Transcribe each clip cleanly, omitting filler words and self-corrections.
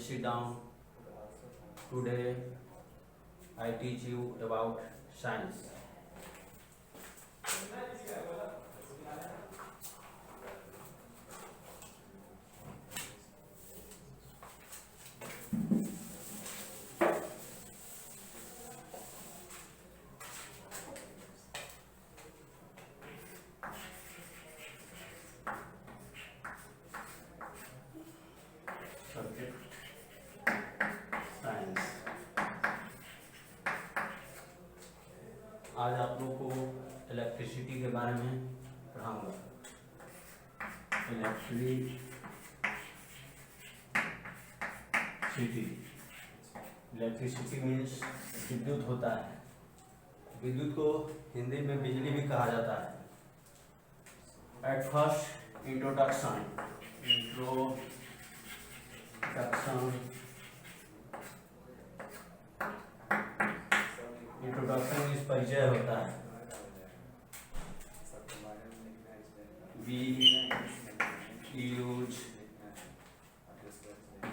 sit down. Today I teach you about science. Subject science. आज आप लोगों को इलेक्ट्रिसिटी के बारे में पढ़ाऊंगा। इलेक्ट्रिसिटी मीन्स विद्युत होता है। विद्युत को हिंदी में बिजली भी कहा जाता है। एट फर्स्ट इंट्रोडक्शन इस परिचय होता है। We use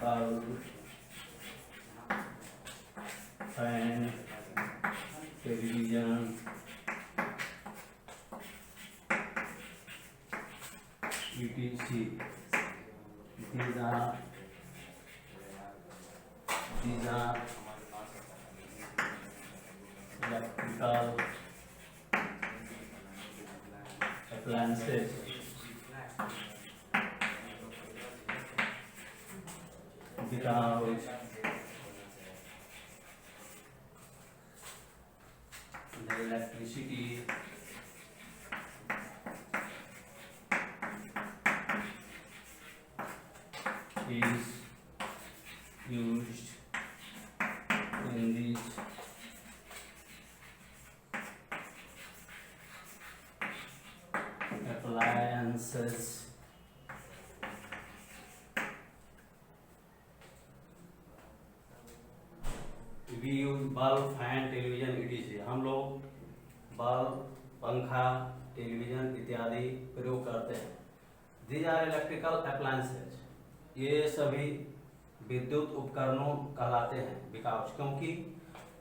bulb, fan, television, etc. These are electrical appliances. Because the electricity is used in these appliances. We use bulb, fan, television, etc. हम लोग बल्ब, पंखा, टेलीविजन इत्यादि प्रयोग करते हैं। These are electrical appliances. ये सभी विद्युत उपकरणों कहलाते हैं। बिकॉज क्योंकि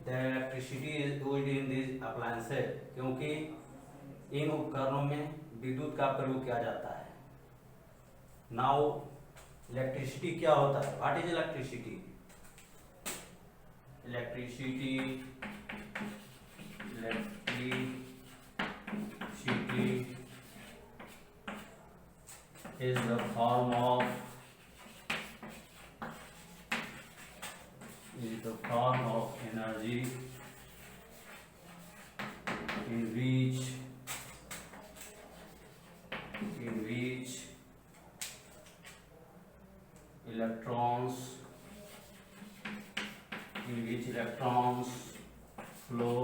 the electricity is used in these appliances, क्योंकि इन उपकरणों में विद्युत का प्रयोग किया जाता है। Now इलेक्ट्रिसिटी क्या होता है? What is electricity? Electricity is the form of energy in which electrons flow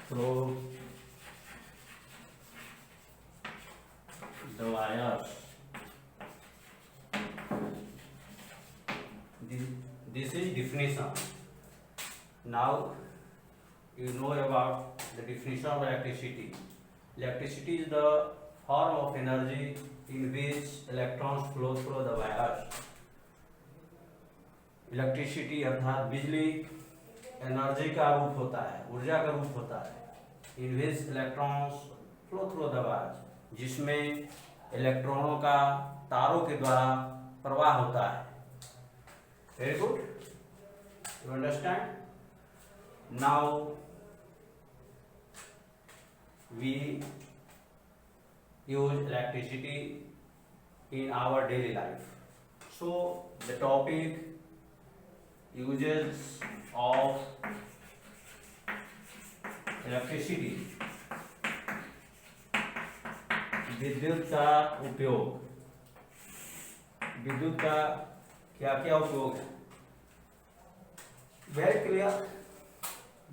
through the wires. This is definition. Now you know about the definition of electricity. Electricity is the form of energy in which electrons flow through the wires. Electricity अर्थात बिजली energy का रूप होता है, ऊर्जा का रूप होता है। In which electrons flow through the wires, जिसमें इलेक्ट्रॉनों का तारों के द्वारा प्रवाह होता है। Very good, you understand? Now we use electricity in our daily life. So the topic uses of electricity. विद्युत का उपयोग। विद्युत का क्या क्या उपयोग है? Very clear.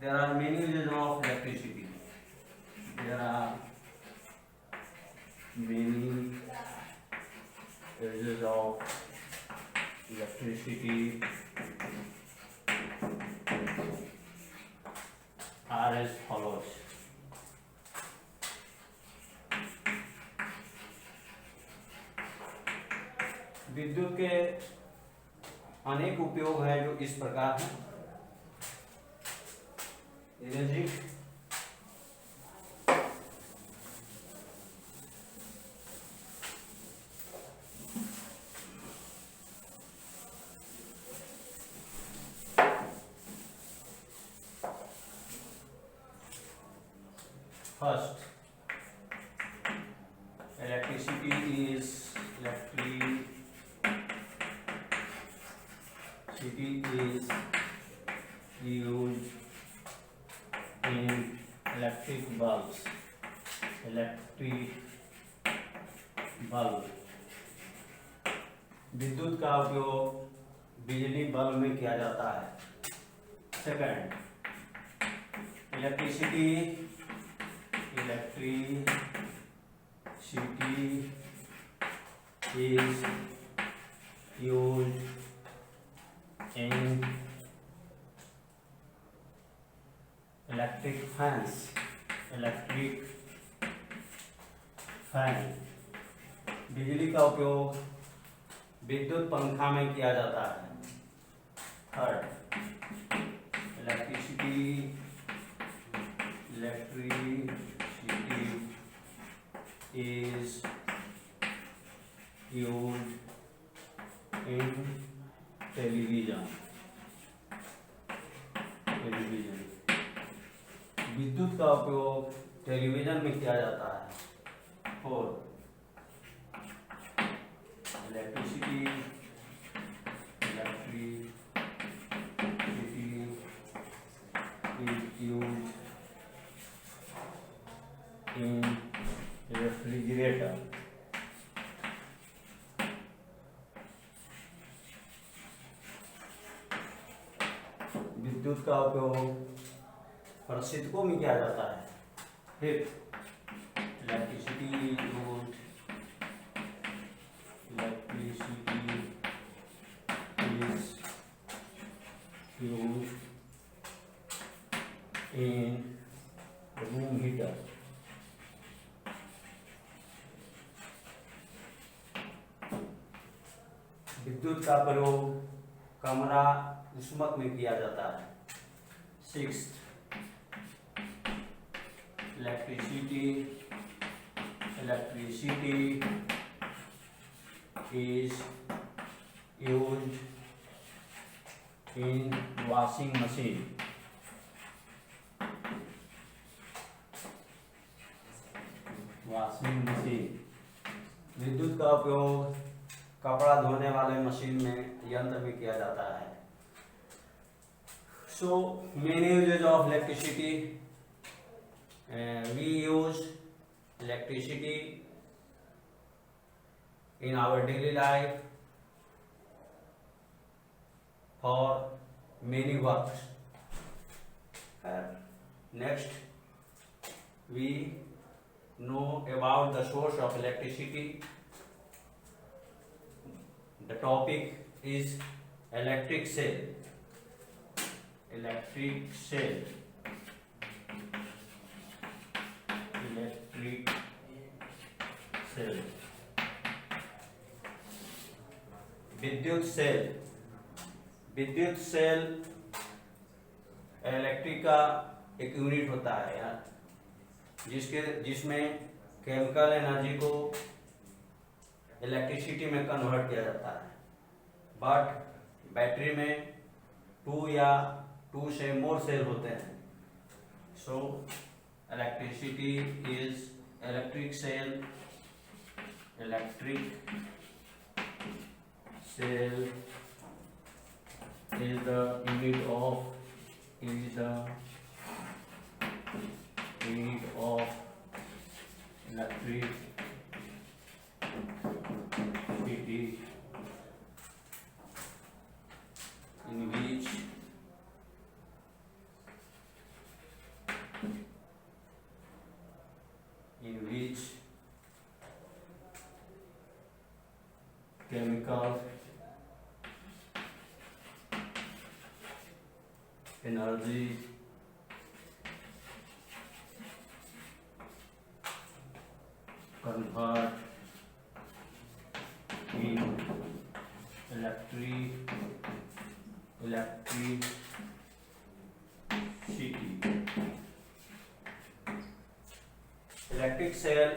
There are many uses of electricity. There are many uses of electricity are as follows. विद्युत के अनेक उपयोग हैं जो इस प्रकार हैं। Energy first, electricity is used in electric bulbs. विद्युत का उपयोग बिजली बल्ब में किया जाता है। Second, electricity is used in electric fans. बिजली का उपयोग विद्युत पंखा में किया जाता है। Third, electricity is used in television. विद्युत का उपयोग टेलीविजन में किया जाता है। Fourth, electricity is used in refrigerator. विद्युत का उपयोग प्रशीतकों में किया जाता है। Fifth, electricity is used in room heater. विद्युत का प्रयोग कमरा उष्मक में किया जाता है। Sixth, electricity is used in washing machine। विद्युत का उपयोग कपड़ा धोने वाले मशीन में यंत्र में किया जाता है। So many uses of electricity, we use electricity in our daily life for many works. Next, we know about the source of electricity. The topic is electric cell. विद्युत सेल इलेक्ट्रिक का एक unit होता है यार, जिसमें chemical energy को electricity में convert किया जाता है। बट बैटरी में 2 या 2 से मोर सेल होते हैं। So electricity is electric cell is the unit of electricity in which chemical energy convert in electric electric cell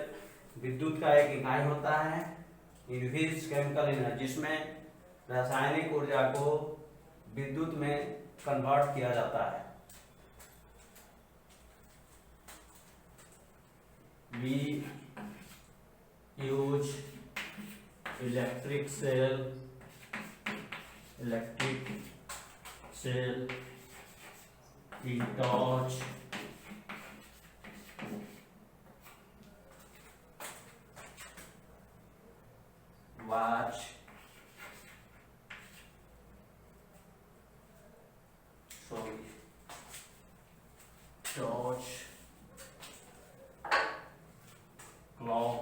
विद्युत का एक इकाई होता है, इन्फ्यूज्ड केमिकल एनर्जी, जिसमें रासायनिक ऊर्जा को विद्युत में कन्वर्ट किया जाता है। We use electric cell in torch, watch, torch, clock,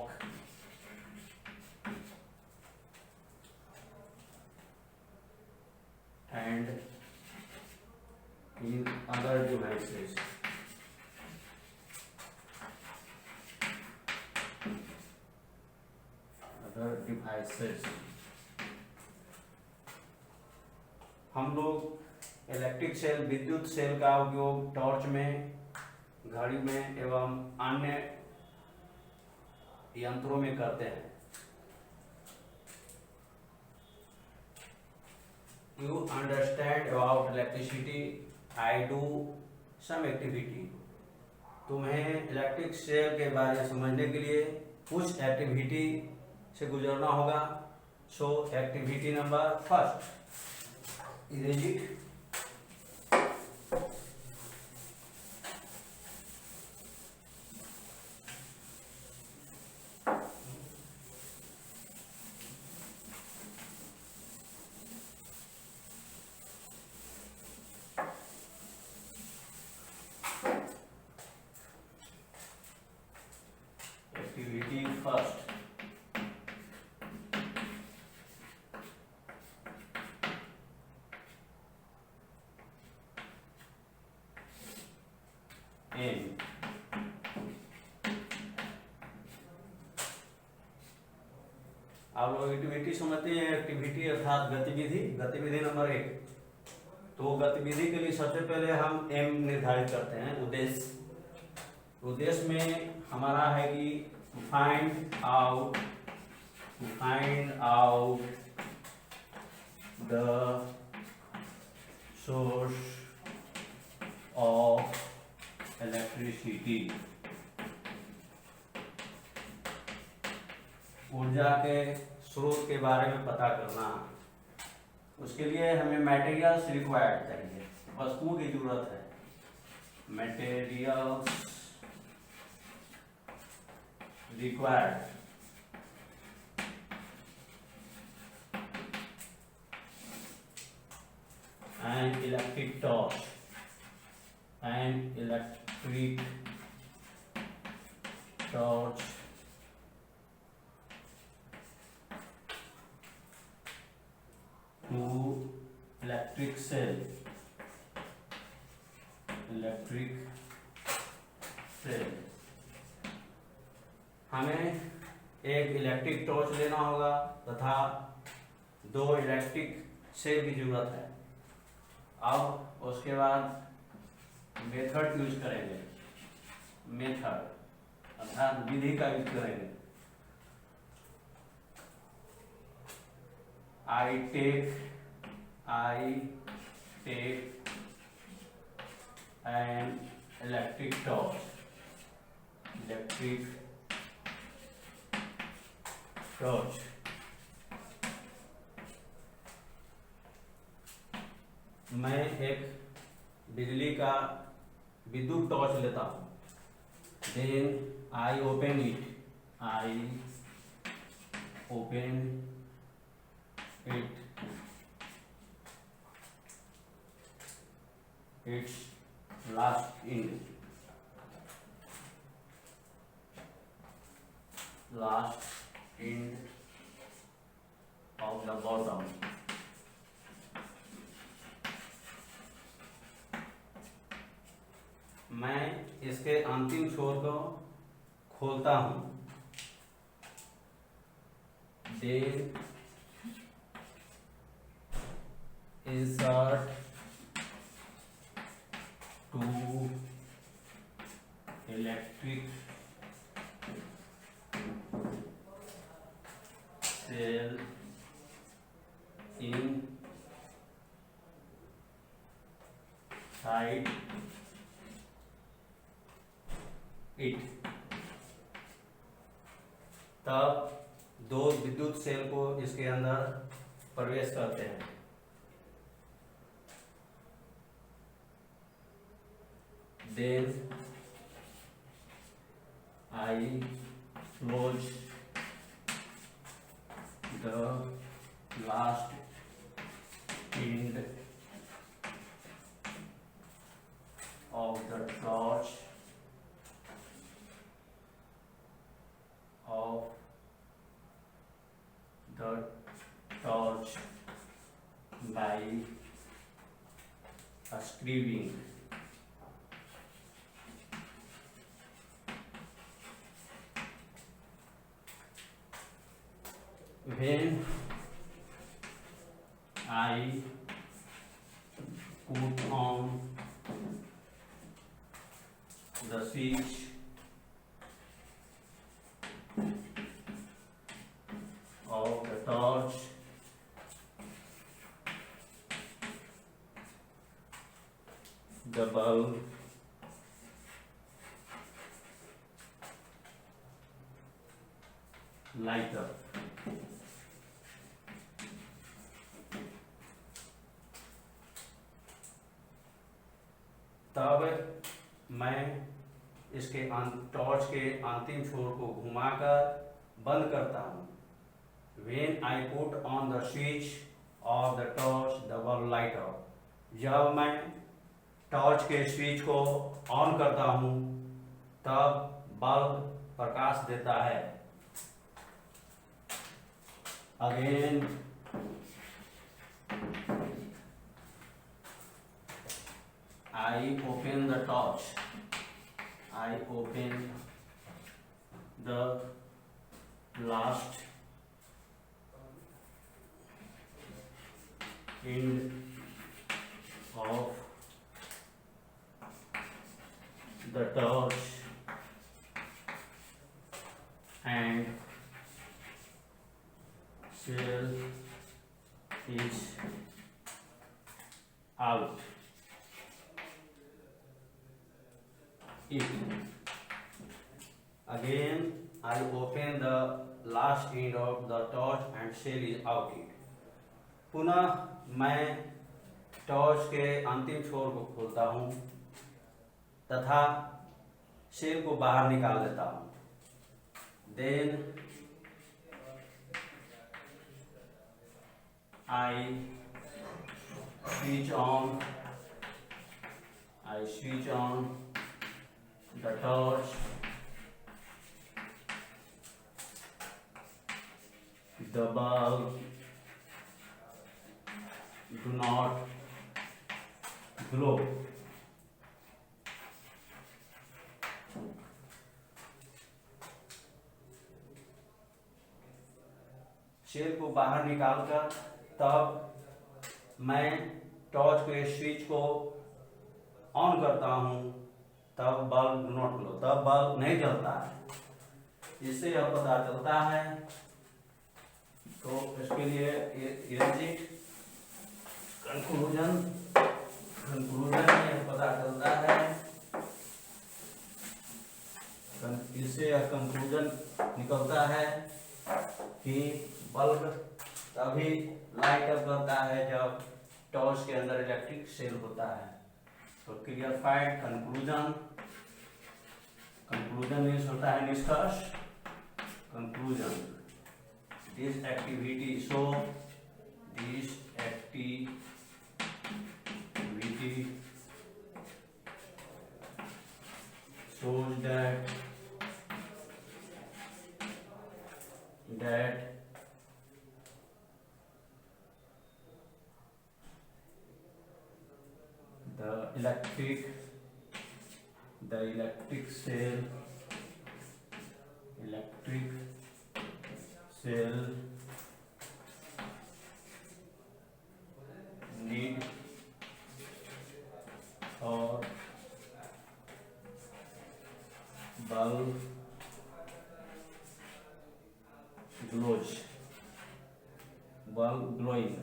and in other devices. हम लोग इलेक्ट्रिक सेल, विद्युत सेल का उपयोग टॉर्च में, घड़ी में एवं अन्य यंत्रों में करते हैं। You understand about electricity? I do some activity. तुम्हें इलेक्ट्रिक सेल के बारे में समझने के लिए कुछ एक्टिविटी से गुजरना होगा। सो activity number first, erase it. Activity first, aim, आप लोग एक्टिविटी समझते हैं। एक्टिविटी अर्थात गतिविधि। गतिविधि नंबर 1, तो गतिविधि के लिए सबसे पहले हम एम निर्धारित करते हैं, उद्देश्य। उद्देश्य में हमारा है कि find out the source of electricity, ऊर्जा के स्रोत के बारे में पता करना। उसके लिए हमें मटेरियल्स रिक्वायर्ड चाहिए, वस्तुओं की जरूरत है। Materials required, an electric torch, to electric cell, हमें एक इलेक्ट्रिक टॉर्च लेना होगा तथा 2 इलेक्ट्रिक सेल की जरूरत है। अब उसके बाद मेथड यूज करेंगे, मेथड अर्थात विधि का यूज करेंगे। I take an electric torch, मैं एक बिजली का विद्युत टॉर्च लेता हूँ। Then I open it, its last end of the bottom, मैं इसके अंतिम छोर को खोलता हूँ। Then insert to electric cell inside it। तब दो विद्युत सेल को इसके अंदर प्रवेश करते हैं। Then I close the last end of the torch by screwing when I put on the switch of the torch, the bulb light up। तब मैं इसके टॉर्च के अंतिम छोर को घुमाकर बंद करता हूँ। When I put on the switch of the torch, the bulb light up। जब मैं टॉर्च के स्विच को ऑन करता हूँ तब बल्ब प्रकाश देता है। Again I open the torch, I open the last end of the torch and cell is out it। Again I open the last end of the torch and cell is out it। पुनः मैं torch के अंतिम छोर को खोलता हूँ तथा cell को बाहर निकाल लेता हूँ। Then I switch on the torch, the bulb do not glow। Cell को बाहर निकालकर तब मैं टॉर्च के स्विच को ऑन करता हूं तब बल्ब डू नॉट ग्लो, तब बल्ब नहीं जलता है। इससे यह पता चलता है, तो इसके लिए कंक्लूजन यह पता चलता है, इससे यह कंक्लूजन निकलता है कि बल्ब तभी लाइट अप करता है जब टॉर्च के अंदर इलेक्ट्रिक सेल होता है। तो क्लियर फाइड कंक्लूजन इस होता है निष्कर्ष। Conclusion this activity shows that the electric cell need or bulb glows, bulb glowing.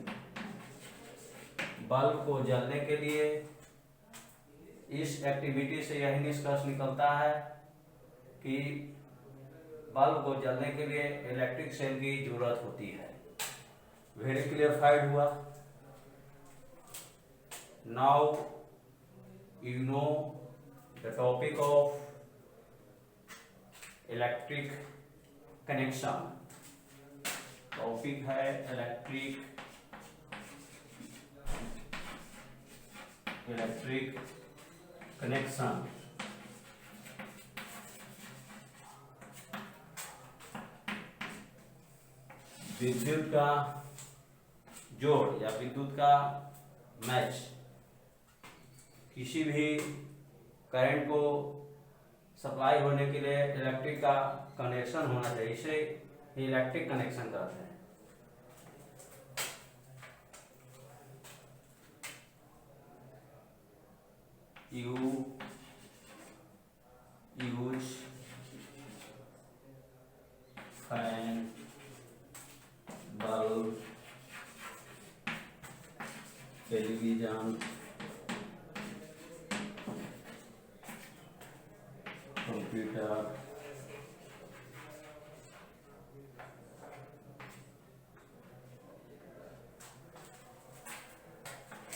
Bulb को जलने के लिए इस एक्टिविटी से यही निष्कर्ष निकलता है कि बल्ब को जलने के लिए इलेक्ट्रिक सेल की जरूरत होती है। वेरी क्लियरफाइड हुआ। Now you know the topic of electric connection. Topic है इलेक्ट्रिक कनेक्शन। विद्युत का जोड़ या विद्युत का मैच, किसी भी करंट को सप्लाई होने के लिए इलेक्ट्रिक का कनेक्शन होना चाहिए, इसे इलेक्ट्रिक कनेक्शन कहते हैं। You use fan, bulb, television, computer,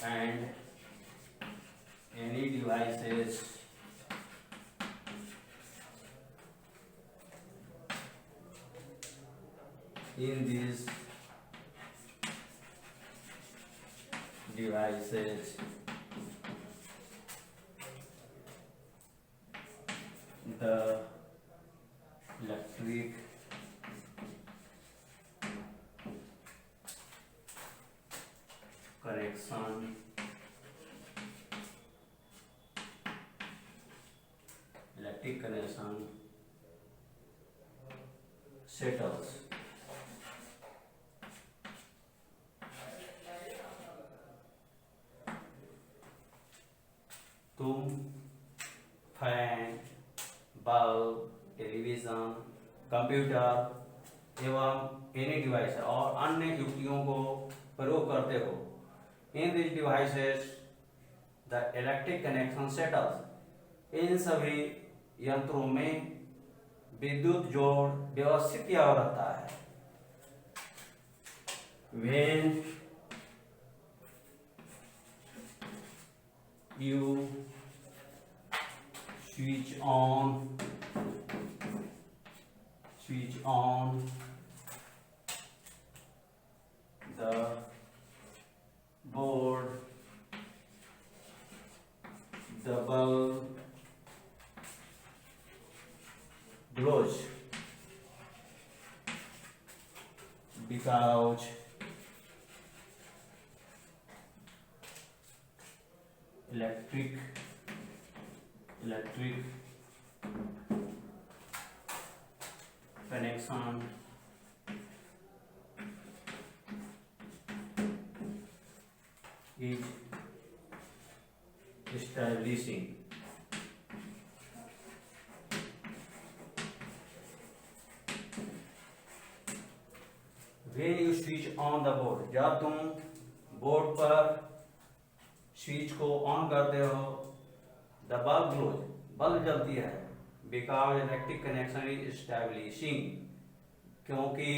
and any devices in these devices the electric connection settles। तुम फैन, बल्ब, टेलीविजन, कंप्यूटर एवं एनी डिवाइस और अन्य युक्तियों को प्रयोग करते हो। In this devices the electric connection settles. इन सभी यंत्रों में विद्युत जोड़ व्यवस्थित किया हुआ रहता है। When you switch on the board, the bulb glows because electric connection is establishing। When you switch on the board, जब तुम बोर्ड पर स्विच को ऑन करते हो, द बल्ब ग्लोज, बल्ब जलती है, because electric connection is establishing, क्योंकि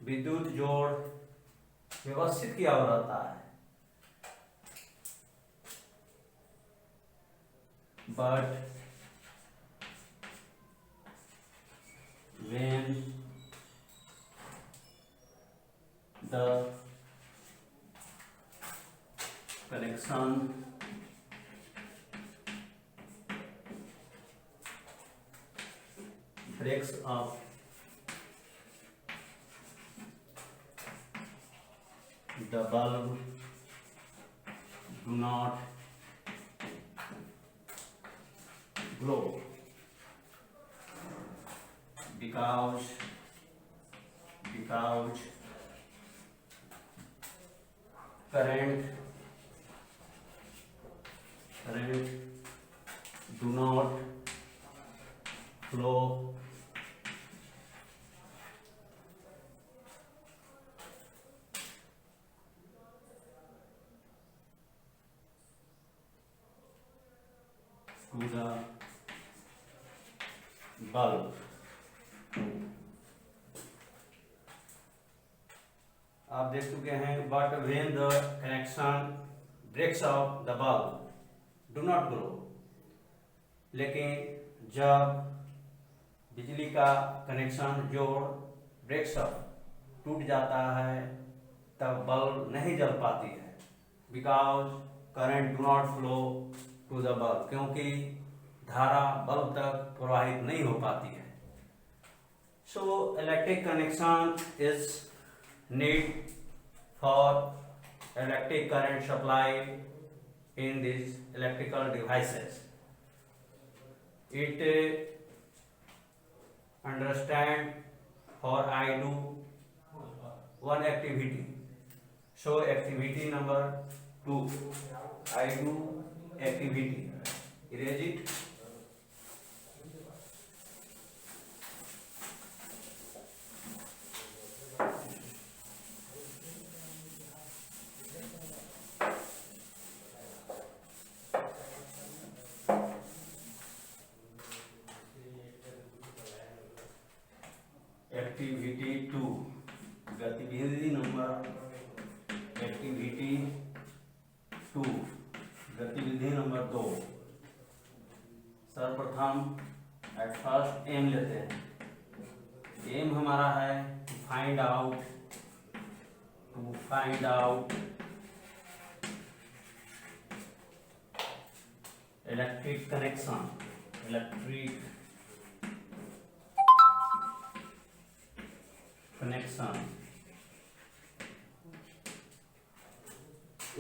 विद्युत जोड़ व्यवस्थित किया हुआ रहता है। But when the connection breaks up, the bulb do not glow because current do not to the bulb. आप देख चुके हैं, but when the connection breaks off the bulb do not grow. लेकिन जब बिजली का कनेक्शन जोड़ ब्रेक्स अप टूट जाता है तब बल्ब नहीं जल पाती है, because current do not flow to the bulb, क्योंकि धारा बल्ब तक प्रवाहित नहीं हो पाती है. So electric connection is need for electric current supply in this electrical devices. It understand for I do one activity. So activity number 2, I do activity. Erase it. Activity 2, गतिविधि number 2. सर्वप्रथम at first M लेते हैं. Aim हमारा है to find out electric connection.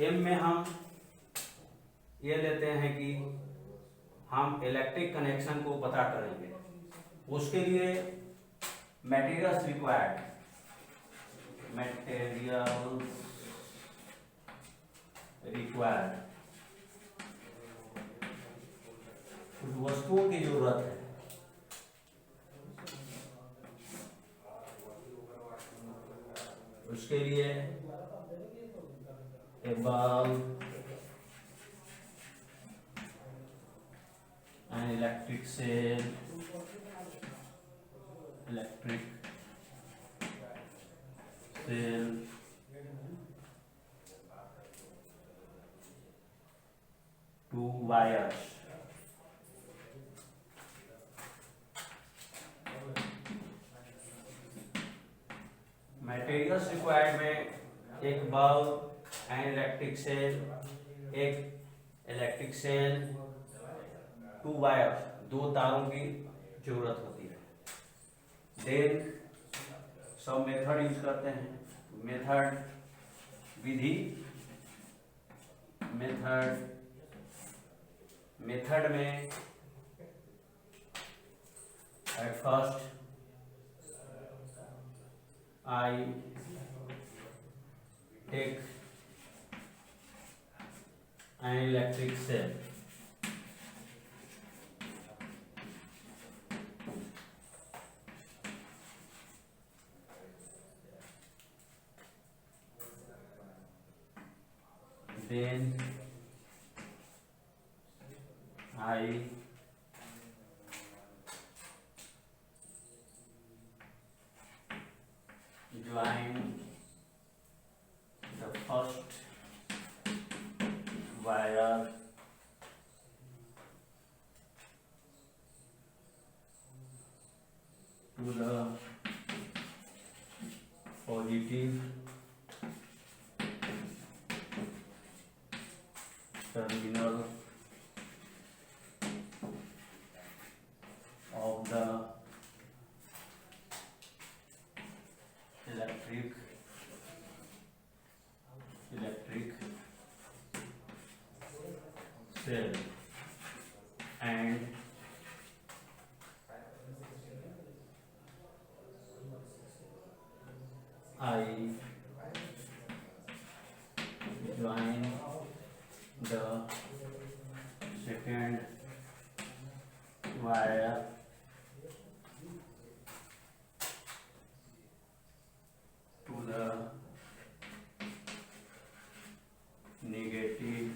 Aim में हम ये लेते हैं कि हम इलेक्ट्रिक कनेक्शन को पता करेंगे. उसके लिए मटेरियल्स रिक्वायर्ड, कुछ वस्तुओं की जरूरत है. उसके लिए a bulb, an electric cell, two wires. Materials required में एक बल्ब, एन इलेक्ट्रिक सेल, एक इलेक्ट्रिक सेल, 2 वायर, 2 तारों की जरूरत होती है. देन सब मेथड यूज करते हैं. मेथड में at first I take an electric cell. Then I join the first wire to the positive terminal of the electric cell, and I join the second wire to the negative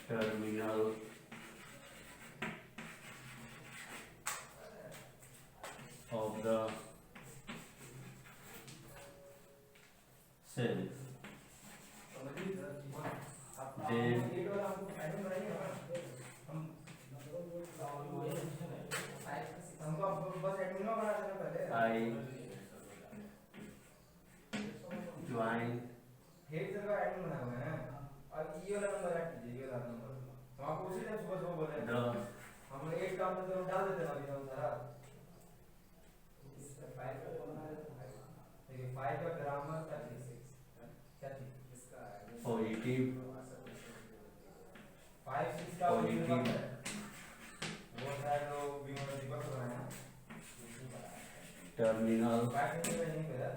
terminal of the cell, then I join head sir का admin बना हुआ है ना, और ये वाला number add कीजिए, ये वाला नंबर तो आपको उसी टाइम सुबह सुबह बोले the हम एक काम में तो डाल देते हैं अभी हम सारा इस फाइल का बोलना है, देखिए फाइल का ग्रामर 36 क्या थी इसका positive 5 6 का Positive. वो शायद लोग भी मतलब दीपक को बनाया terminal 5 में नहीं करा,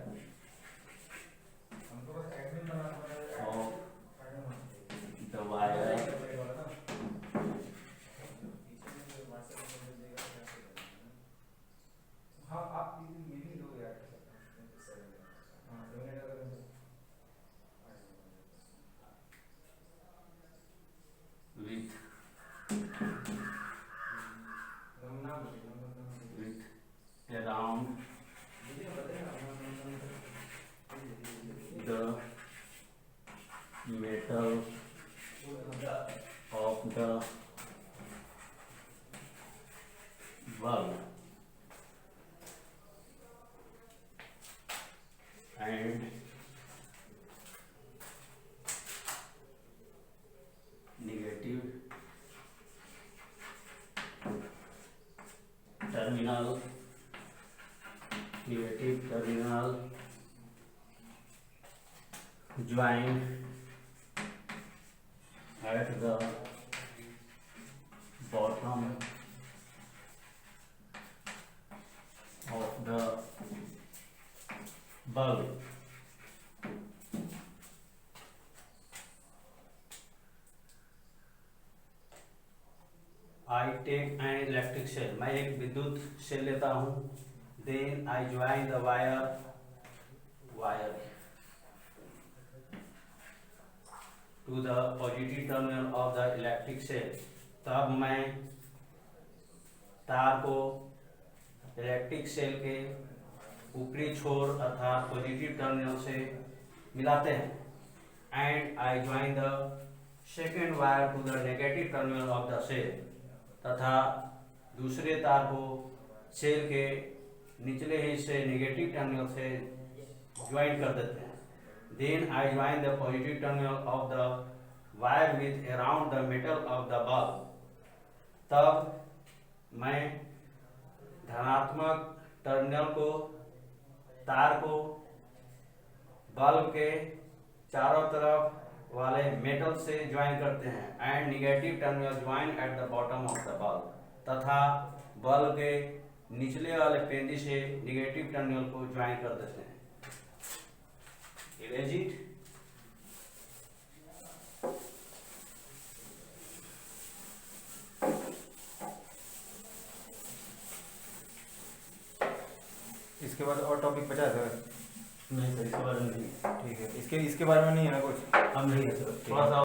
हमको बस एडमिन बनाना पड़ेगा of the wire हाँ आप ये भी लोग याद कर सकते हैं हाँ डोनेट अगर with नाम with around the metal of the bulb and negative terminal join at the bottom of the bulb. I take an electric cell. मैं एक विद्युत सेल लेता हूँ. Then I join the wire to the positive terminal of the electric cell. तब मैं तार को electric cell के ऊपरी छोर अर्थात पॉजिटिव टर्मिनल से मिलाते हैं. And I join the second wire to the negative terminal of the cell. तथा दूसरे तार को सेल के निचले हिस्से नेगेटिव टर्मिनल से ज्वाइन कर देते हैं. Then I join the positive terminal of the wire with around the metal of the bulb. तब मैं धनात्मक टर्मिनल को तार को बल्ब के चारों तरफ वाले मेटल से ज्वाइन करते हैं. And negative terminal join at the bottom of the bulb. तथा बल्ब के निचले वाले पेंदी से नेगेटिव टर्मिनल को ज्वाइन कर देते हैं. Erase it. इसके बाद और टॉपिक बचा है सर? नहीं सर, इसके बारे में नहीं. ठीक है, इसके बारे में नहीं है ना कुछ? हम नहीं है सर. ठीक है. थोड़ा सा